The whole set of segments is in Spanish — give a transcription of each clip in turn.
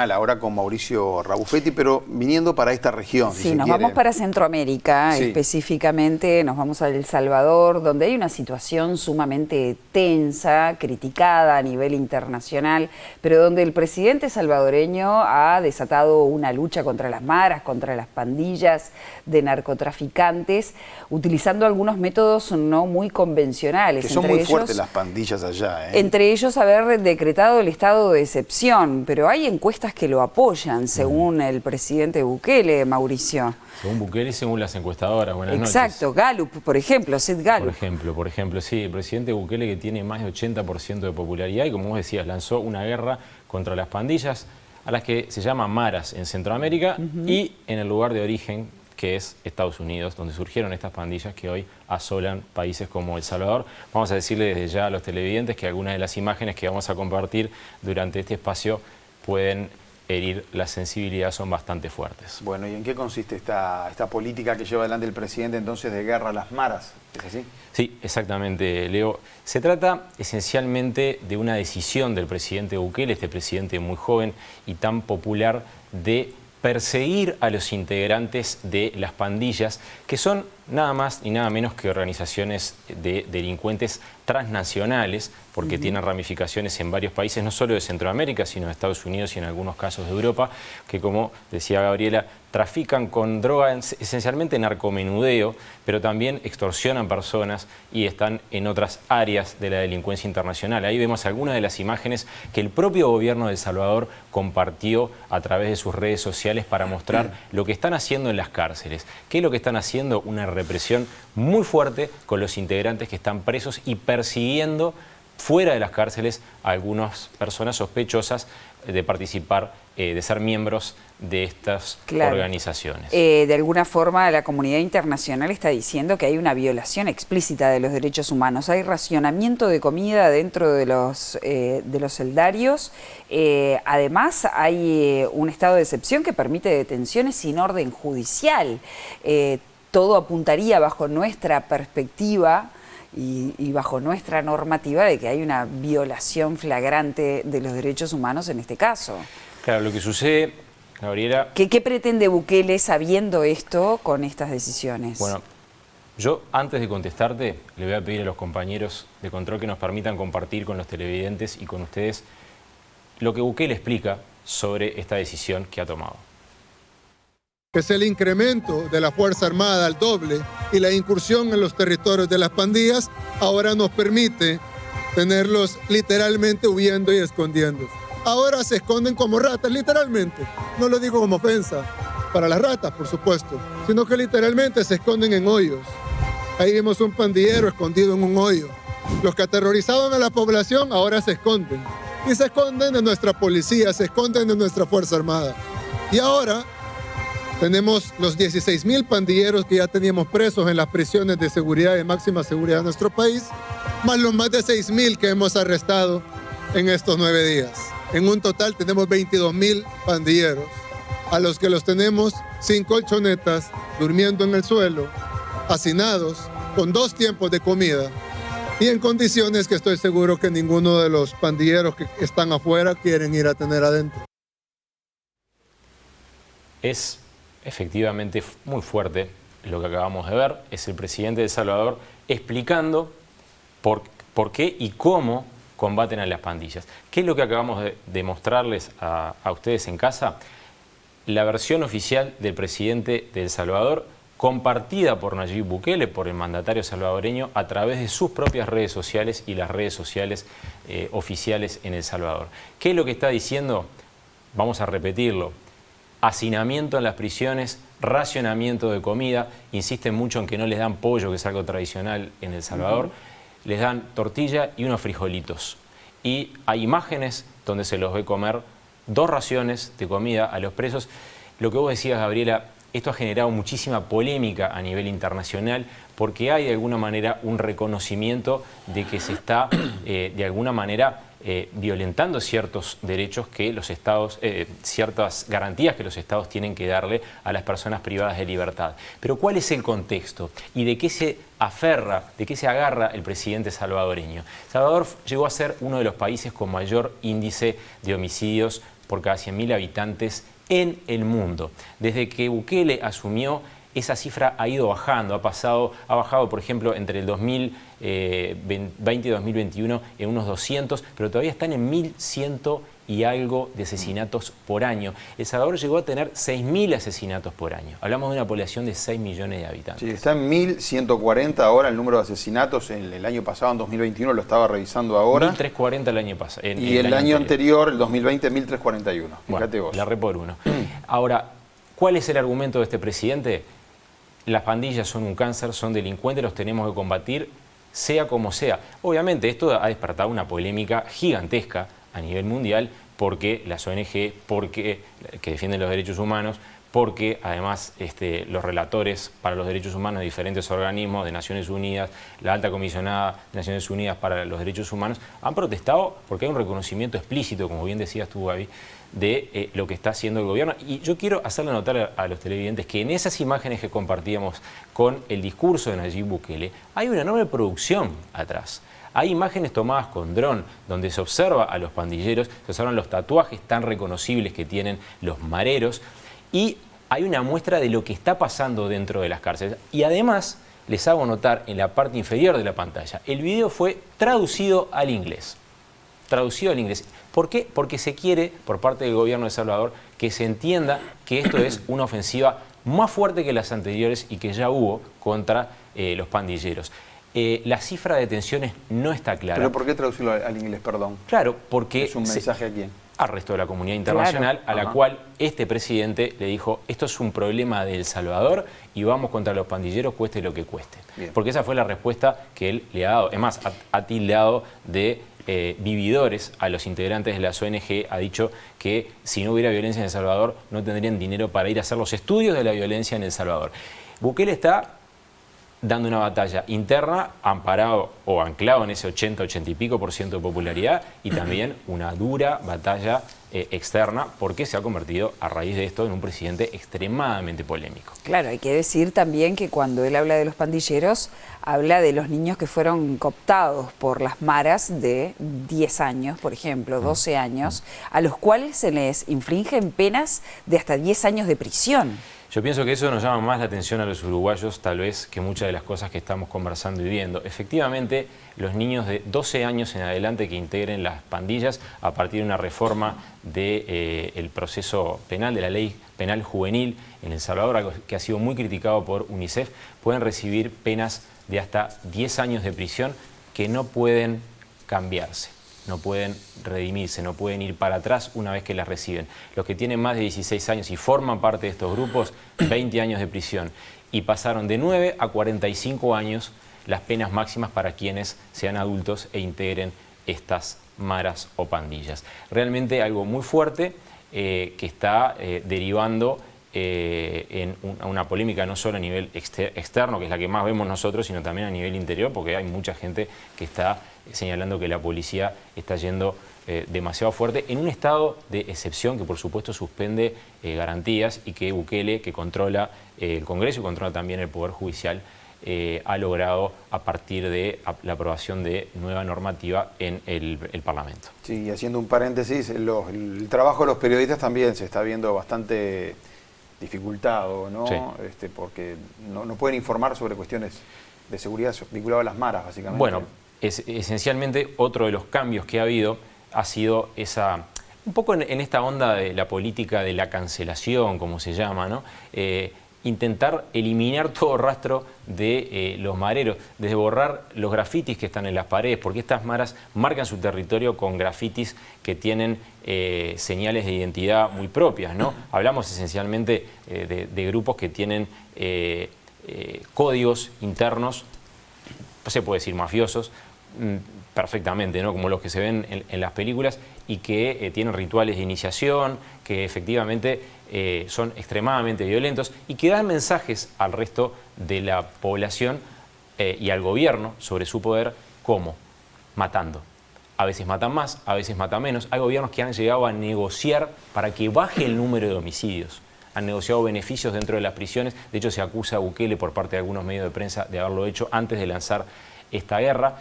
Ahora con Mauricio Rabufetti, pero viniendo para esta región. Sí, nos vamos para Centroamérica, específicamente nos vamos a El Salvador, donde hay una situación sumamente tensa, criticada a nivel internacional, pero donde el presidente salvadoreño ha desatado una lucha contra las maras, contra las pandillas de narcotraficantes, utilizando algunos métodos no muy convencionales. Que son muy fuertes las pandillas allá, Entre ellos haber decretado el estado de excepción, pero hay encuestas que lo apoyan, según el presidente Bukele, Mauricio. Según Bukele y según las encuestadoras. Buenas noches. Exacto, Gallup, por ejemplo, Sid Gallup. Por ejemplo, sí, el presidente Bukele, que tiene más de 80% de popularidad y, como vos decías, lanzó una guerra contra las pandillas, a las que se llaman maras en Centroamérica y en el lugar de origen, que es Estados Unidos, donde surgieron estas pandillas que hoy asolan países como El Salvador. Vamos a decirle desde ya a los televidentes que algunas de las imágenes que vamos a compartir durante este espacio pueden herir la sensibilidad, son bastante fuertes. Bueno, ¿y en qué consiste esta política que lleva adelante el presidente entonces de guerra a las maras? ¿Es así? Sí, exactamente, Leo. Se trata esencialmente de una decisión del presidente Bukele, este presidente muy joven y tan popular, de perseguir a los integrantes de las pandillas, que son nada más ni nada menos que organizaciones de delincuentes transnacionales, porque tienen ramificaciones en varios países, no solo de Centroamérica, sino de Estados Unidos y en algunos casos de Europa, que, como decía Gabriela, trafican con droga, esencialmente narcomenudeo, pero también extorsionan personas y están en otras áreas de la delincuencia internacional. Ahí vemos algunas de las imágenes que el propio gobierno de El Salvador compartió a través de sus redes sociales para mostrar lo que están haciendo en las cárceles. ¿Qué es lo que están haciendo? Una represión muy fuerte con los integrantes que están presos y persiguiendo fuera de las cárceles a algunas personas sospechosas de participar, de ser miembros de estas organizaciones. De alguna forma la comunidad internacional está diciendo que hay una violación explícita de los derechos humanos. Hay racionamiento de comida dentro de los celdarios. Además hay un estado de excepción que permite detenciones sin orden judicial. Todo apuntaría bajo nuestra perspectiva y bajo nuestra normativa de que hay una violación flagrante de los derechos humanos en este caso. Claro, lo que sucede, Gabriela... ¿Qué pretende Bukele sabiendo esto con estas decisiones? Bueno, yo antes de contestarte le voy a pedir a los compañeros de control que nos permitan compartir con los televidentes y con ustedes lo que Bukele explica sobre esta decisión que ha tomado. Es el incremento de la Fuerza Armada al doble y la incursión en los territorios de las pandillas ahora nos permite tenerlos literalmente huyendo y escondiéndose. Ahora se esconden como ratas, literalmente. No lo digo como ofensa para las ratas, por supuesto, sino que literalmente se esconden en hoyos. Ahí vimos un pandillero escondido en un hoyo. Los que aterrorizaban a la población ahora se esconden. Y se esconden de nuestra policía, se esconden de nuestra Fuerza Armada. Y ahora tenemos los 16,000 pandilleros que ya teníamos presos en las prisiones de seguridad y máxima seguridad de nuestro país, más los más de 6,000 que hemos arrestado en estos 9 días. En un total tenemos 22,000 pandilleros, a los que los tenemos sin colchonetas, durmiendo en el suelo, hacinados, con 2 tiempos de comida y en condiciones que estoy seguro que ninguno de los pandilleros que están afuera quieren ir a tener adentro. Es efectivamente muy fuerte lo que acabamos de ver. Es el presidente de El Salvador explicando por qué y cómo combaten a las pandillas. ¿Qué es lo que acabamos de mostrarles a ustedes en casa? La versión oficial del presidente de El Salvador, compartida por Nayib Bukele, por el mandatario salvadoreño, a través de sus propias redes sociales y las redes sociales oficiales en El Salvador. ¿Qué es lo que está diciendo? Vamos a repetirlo. Hacinamiento en las prisiones, racionamiento de comida, insisten mucho en que no les dan pollo, que es algo tradicional en El Salvador, les dan tortilla y unos frijolitos. Y hay imágenes donde se los ve comer 2 raciones de comida a los presos. Lo que vos decías, Gabriela, esto ha generado muchísima polémica a nivel internacional porque hay de alguna manera un reconocimiento de que se está de alguna manera violentando ciertos derechos que los estados, ciertas garantías que los estados tienen que darle a las personas privadas de libertad. Pero ¿cuál es el contexto? ¿Y de qué se aferra, de qué se agarra el presidente salvadoreño? Salvador llegó a ser uno de los países con mayor índice de homicidios por cada 100.000 habitantes en el mundo. Desde que Bukele asumió, esa cifra ha ido bajando, ha bajado, por ejemplo, entre el 2020 y 2021 en unos 200, pero todavía están en 1.100 y algo de asesinatos por año. El Salvador llegó a tener 6.000 asesinatos por año. Hablamos de una población de 6 millones de habitantes. Sí, está en 1.140 ahora el número de asesinatos. En el año pasado, en 2021, lo estaba revisando ahora. 1.340 el año pasado. Y el año anterior, el 2020, 1.341. Fíjate vos. La re por uno. Ahora, ¿cuál es el argumento de este presidente? Las pandillas son un cáncer, son delincuentes, los tenemos que combatir, sea como sea. Obviamente, esto ha despertado una polémica gigantesca a nivel mundial, porque las ONG, que defienden los derechos humanos, porque además los relatores para los derechos humanos de diferentes organismos de Naciones Unidas, la alta comisionada de Naciones Unidas para los derechos humanos, han protestado porque hay un reconocimiento explícito, como bien decías tú, Gaby, de lo que está haciendo el gobierno. Y yo quiero hacerle notar a los televidentes que en esas imágenes que compartíamos con el discurso de Nayib Bukele, hay una enorme producción atrás. Hay imágenes tomadas con dron, donde se observa a los pandilleros, se observan los tatuajes tan reconocibles que tienen los mareros, y hay una muestra de lo que está pasando dentro de las cárceles. Y además, les hago notar en la parte inferior de la pantalla, el video fue traducido al inglés. Traducido al inglés. ¿Por qué? Porque se quiere, por parte del gobierno de El Salvador, que se entienda que esto es una ofensiva más fuerte que las anteriores y que ya hubo contra los pandilleros. La cifra de detenciones no está clara. ¿Pero por qué traducirlo al inglés, perdón? Claro, porque... ¿Es un mensaje a quién? Al resto de la comunidad internacional, claro. A la cual este presidente le dijo, esto es un problema de El Salvador y vamos contra los pandilleros, cueste lo que cueste. Bien. Porque esa fue la respuesta que él le ha dado. Es más, ha tildado de vividores a los integrantes de las ONG, ha dicho que si no hubiera violencia en El Salvador no tendrían dinero para ir a hacer los estudios de la violencia en El Salvador. Bukele está dando una batalla interna, amparado o anclado en ese 80 y pico % de popularidad, y también una dura batalla externa, porque se ha convertido a raíz de esto en un presidente extremadamente polémico. Claro, hay que decir también que cuando él habla de los pandilleros, habla de los niños que fueron cooptados por las maras de 10 años, por ejemplo, 12 años, a los cuales se les infringen penas de hasta 10 años de prisión. Yo pienso que eso nos llama más la atención a los uruguayos, tal vez, que muchas de las cosas que estamos conversando y viendo. Efectivamente, los niños de 12 años en adelante que integren las pandillas, a partir de una reforma del proceso penal, de la ley penal juvenil en El Salvador, algo que ha sido muy criticado por UNICEF, pueden recibir penas de hasta 10 años de prisión que no pueden cambiarse. No pueden redimirse, no pueden ir para atrás una vez que las reciben. Los que tienen más de 16 años y forman parte de estos grupos, 20 años de prisión. Y pasaron de 9 a 45 años las penas máximas para quienes sean adultos e integren estas maras o pandillas. Realmente algo muy fuerte que está derivando en una polémica no solo a nivel externo, que es la que más vemos nosotros, sino también a nivel interior, porque hay mucha gente que está señalando que la policía está yendo demasiado fuerte en un estado de excepción que por supuesto suspende garantías, y que Bukele, que controla el Congreso y controla también el Poder Judicial, ha logrado a partir de la aprobación de nueva normativa en el Parlamento. Sí, y haciendo un paréntesis, el trabajo de los periodistas también se está viendo bastante dificultado, ¿no? Sí. Porque no pueden informar sobre cuestiones de seguridad vinculadas a las maras, básicamente. Bueno, esencialmente otro de los cambios que ha habido ha sido un poco en esta onda de la política de la cancelación, como se llama, ¿no? Intentar eliminar todo rastro de los mareros, desde borrar los grafitis que están en las paredes, porque estas maras marcan su territorio con grafitis que tienen señales de identidad muy propias, ¿no? Hablamos esencialmente de grupos que tienen códigos internos, se puede decir mafiosos, perfectamente, ¿no? Como los que se ven en las películas, y que tienen rituales de iniciación, que efectivamente son extremadamente violentos y que dan mensajes al resto de la población y al gobierno sobre su poder, como matando. A veces matan más, a veces matan menos. Hay gobiernos que han llegado a negociar para que baje el número de homicidios. Han negociado beneficios dentro de las prisiones. De hecho, se acusa a Bukele por parte de algunos medios de prensa de haberlo hecho antes de lanzar esta guerra.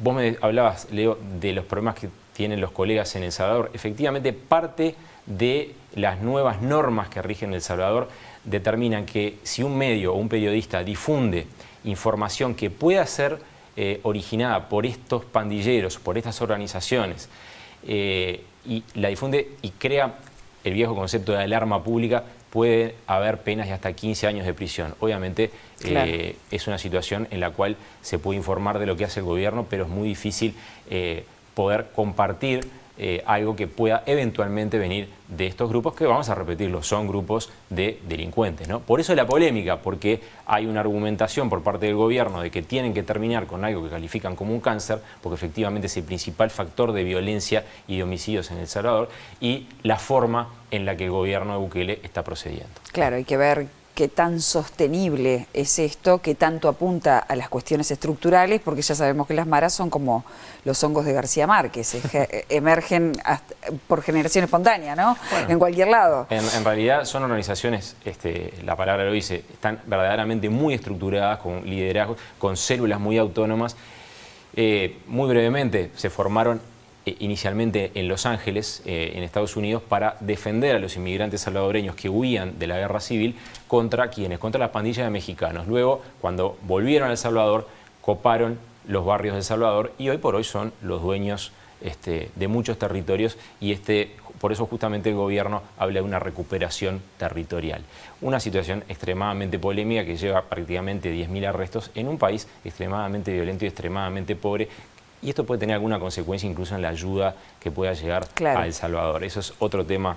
Vos me hablabas, Leo, de los problemas que tienen los colegas en El Salvador. Efectivamente, parte de las nuevas normas que rigen El Salvador determinan que si un medio o un periodista difunde información que pueda ser originada por estos pandilleros, por estas organizaciones, y la difunde y crea el viejo concepto de alarma pública, puede haber penas de hasta 15 años de prisión. Obviamente claro, es una situación en la cual se puede informar de lo que hace el gobierno, pero es muy difícil poder compartir algo que pueda eventualmente venir de estos grupos, que vamos a repetirlo, son grupos de delincuentes, ¿no? Por eso la polémica, porque hay una argumentación por parte del gobierno de que tienen que terminar con algo que califican como un cáncer, porque efectivamente es el principal factor de violencia y de homicidios en El Salvador, y la forma en la que el gobierno de Bukele está procediendo. Claro, hay que ver qué tan sostenible es esto, qué tanto apunta a las cuestiones estructurales, porque ya sabemos que las maras son como los hongos de García Márquez, emergen por generación espontánea, ¿no? Bueno, en cualquier lado. En realidad son organizaciones, la palabra lo dice, están verdaderamente muy estructuradas, con liderazgos, con células muy autónomas. Muy brevemente, se formaron inicialmente en Los Ángeles, en Estados Unidos, para defender a los inmigrantes salvadoreños que huían de la guerra civil. ¿Contra quiénes? Contra las pandillas de mexicanos. Luego, cuando volvieron a El Salvador, coparon los barrios de El Salvador y hoy por hoy son los dueños de muchos territorios, y por eso justamente el gobierno habla de una recuperación territorial. Una situación extremadamente polémica que lleva prácticamente 10.000 arrestos en un país extremadamente violento y extremadamente pobre. Y esto puede tener alguna consecuencia incluso en la ayuda que pueda llegar a El Salvador. Eso es otro tema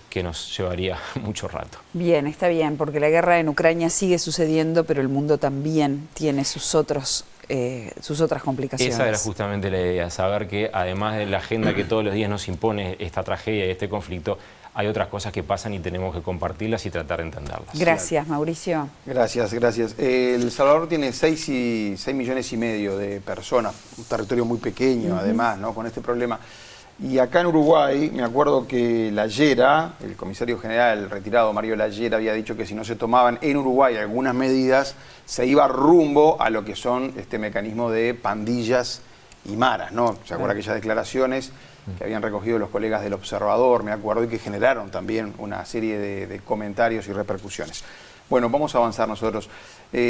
que nos llevaría mucho rato. Bien, está bien, porque la guerra en Ucrania sigue sucediendo, pero el mundo también tiene sus otras complicaciones. Esa era justamente la idea, saber que además de la agenda que todos los días nos impone esta tragedia y este conflicto, hay otras cosas que pasan y tenemos que compartirlas y tratar de entenderlas. Gracias, Mauricio. Gracias, gracias. El Salvador tiene 6,5 millones de personas, un territorio muy pequeño además, ¿no? Con este problema. Y acá en Uruguay, me acuerdo que La Llera, el comisario general retirado Mario La Llera, había dicho que si no se tomaban en Uruguay algunas medidas, se iba rumbo a lo que son este mecanismo de pandillas y maras, ¿no? ¿Se acuerda aquellas declaraciones que habían recogido los colegas del Observador, me acuerdo, y que generaron también una serie de comentarios y repercusiones? Bueno, vamos a avanzar nosotros.